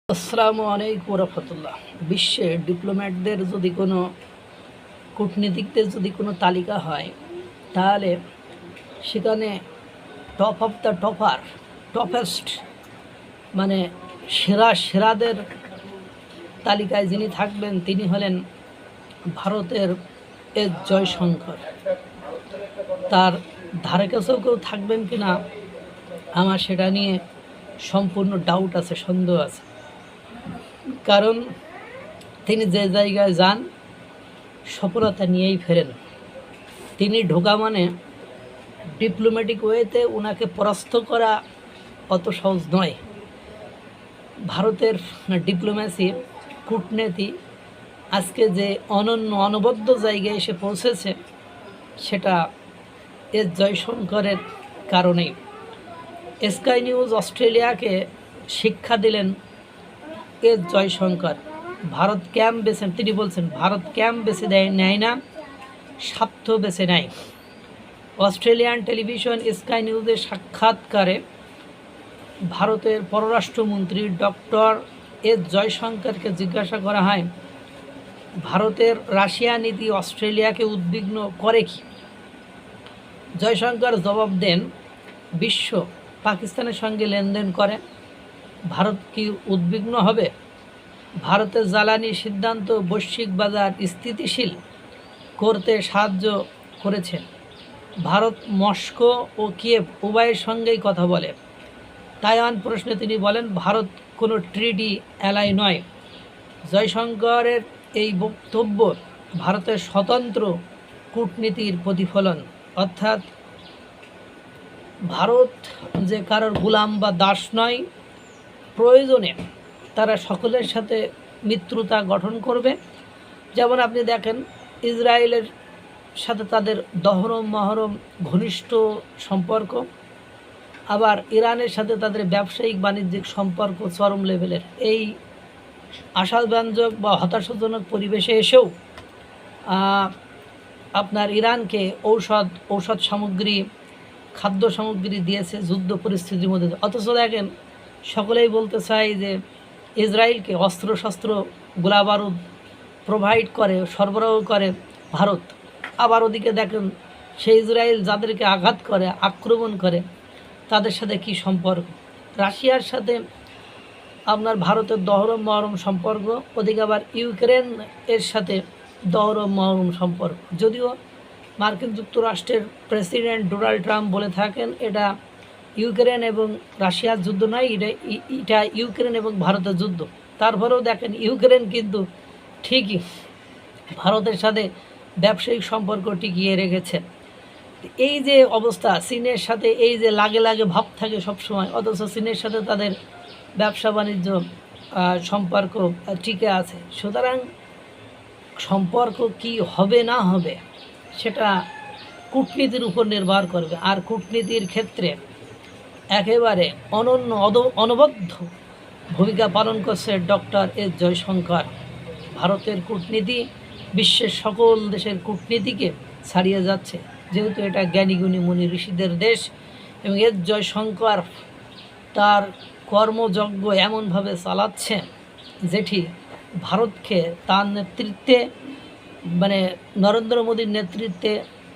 আসসালামু আলাইকুম রহমতুল্লাহ। বিশ্বে ডিপ্লোম্যাটদের যদি কোনো কূটনীতিকদের যদি কোনো তালিকা হয়, তাহলে সেখানে top of the topper, toppest মানে সেরাদের তালিকায় যিনি থাকবেন তিনি হলেন ভারতের এস জয়শঙ্কর। তার ধারে কাছেও কেউ থাকবেন কি না আমার সেটা নিয়ে সম্পূর্ণ ডাউট আছে, সন্দেহ আছে। কারণ তিনি যে জায়গায় যান সফলতা নিয়েই ফেরেন। তিনি ঢোকা মানে ডিপ্লোম্যাটিক ওয়েতে ওনাকে পরাস্ত করা অত সহজ নয়। ভারতের ডিপ্লোম্যাসি, কূটনীতি আজকে যে অনবদ্য জায়গায় এসে পৌঁছেছে সেটা এস জয়শঙ্করের কারণেই। স্কাই নিউজ অস্ট্রেলিয়াকে শিক্ষা দিলেন এস জয়শঙ্কর। ভারত ক্যাম্প বেছে, তিনি বলছেন ভারত ক্যাম্প বেছে নেয় না, স্বার্থ বেছে নেয়। অস্ট্রেলিয়ান টেলিভিশন স্কাই নিউজের সাক্ষাৎকারে ভারতের পররাষ্ট্রমন্ত্রী ডক্টর এস জয়শঙ্করকে জিজ্ঞাসা করা হয়, ভারতের রাশিয়া নীতি অস্ট্রেলিয়াকে উদ্বিগ্ন করে কি? জয়শঙ্কর জবাব দেন, বিশ্ব পাকিস্তানের সঙ্গে লেনদেন করে, ভারত কি উদ্বিগ্ন হবে? ভারতের জ্বালানি সিদ্ধান্ত বৈশ্বিক বাজার স্থিতিশীল করতে সাহায্য করেছে। ভারত মস্কো ও কিয়েভ উভয়ের সঙ্গেই কথা বলে। তাইওয়ান প্রশ্নে তিনি বলেন, ভারত কোনো ট্রিটি অ্যালাই নয়। জয়শঙ্করের এই বক্তব্য ভারতের স্বতন্ত্র কূটনীতির প্রতিফলন, অর্থাৎ ভারত যে কারোর গোলাম বা দাস নয়, প্রয়োজনে তারা সকলের সাথে মিত্রতা গঠন করবে। যেমন আপনি দেখেন ইসরায়েলের সাথে তাদের দহরম মহরম ঘনিষ্ঠ সম্পর্ক, আবার ইরানের সাথে তাদের ব্যবসায়িক বাণিজ্যিক সম্পর্ক চরম লেভেলের। এই আশাব্যঞ্জক বা হতাশাজনক পরিবেশে এসেও আপনার ইরানকে ঔষধ সামগ্রী, খাদ্য সামগ্রী দিয়েছে যুদ্ধ পরিস্থিতির মধ্যে। অথচ দেখেন সকলেই বলতে চায় যে ইসরায়েলকে অস্ত্রশস্ত্র, গোলাবারুদ প্রোভাইড করে, সরবরাহ করে ভারত। আবার ওদিকে দেখেন সেই ইসরায়েল যাদেরকে আঘাত করে, আক্রমণ করে, তাদের সাথে কি সম্পর্ক। রাশিয়ার সাথে আপনার ভারতের দহরম মহরম সম্পর্ক, ওদিকে আবার ইউক্রেন এর সাথে দহরম মহরম সম্পর্ক। যদিও মার্কিন যুক্তরাষ্ট্রের প্রেসিডেন্ট ডোনাল্ড ট্রাম্প বলে থাকেন এটা ইউক্রেন এবং রাশিয়ার যুদ্ধ নয়, এটা ইউক্রেন এবং ভারতের যুদ্ধ। তারপরেও দেখেন ইউক্রেন কিন্তু ঠিকই ভারতের সাথে ব্যবসায়িক সম্পর্ক টিকিয়ে রেখেছে। এই যে অবস্থা, চীনের সাথে এই যে লাগে লাগে ভাব থাকে সবসময়, অথচ চীনের সাথে তাদের ব্যবসা বাণিজ্য সম্পর্ক টিকে আছে। সুতরাং সম্পর্ক কি হবে না হবে সেটা কূটনীতির উপর নির্ভর করবে। আর কূটনীতির ক্ষেত্রে একেবারে অনবদ্য ভূমিকা পালন করছে ডক্টর এস জয়শঙ্কর। ভারতের কূটনীতি বিশ্বের সকল দেশের কূটনীতিকে ছাড়িয়ে যাচ্ছে, যেহেতু এটা জ্ঞানীগুণী মুনি ঋষিদের দেশ। এবং এস জয়শঙ্কর তার কর্মযজ্ঞ এমনভাবে চালাচ্ছে যেটি ভারতকে তার নেতৃত্বে, মানে নরেন্দ্র মোদীর নেতৃত্বে,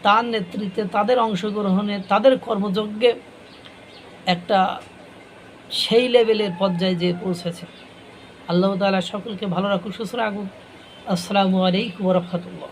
তার নেতৃত্বে, তাদের অংশগ্রহণে, তাদের কর্মযজ্ঞে একটা সেই লেভেলের পর্যায়ে যে পৌঁছেছে। আল্লাহ তাআলা সকলকে ভালো রাখুক, সুস্থ রাখুক। আসসালামু আলাইকুম ওয়া রাহমাতুল্লাহ।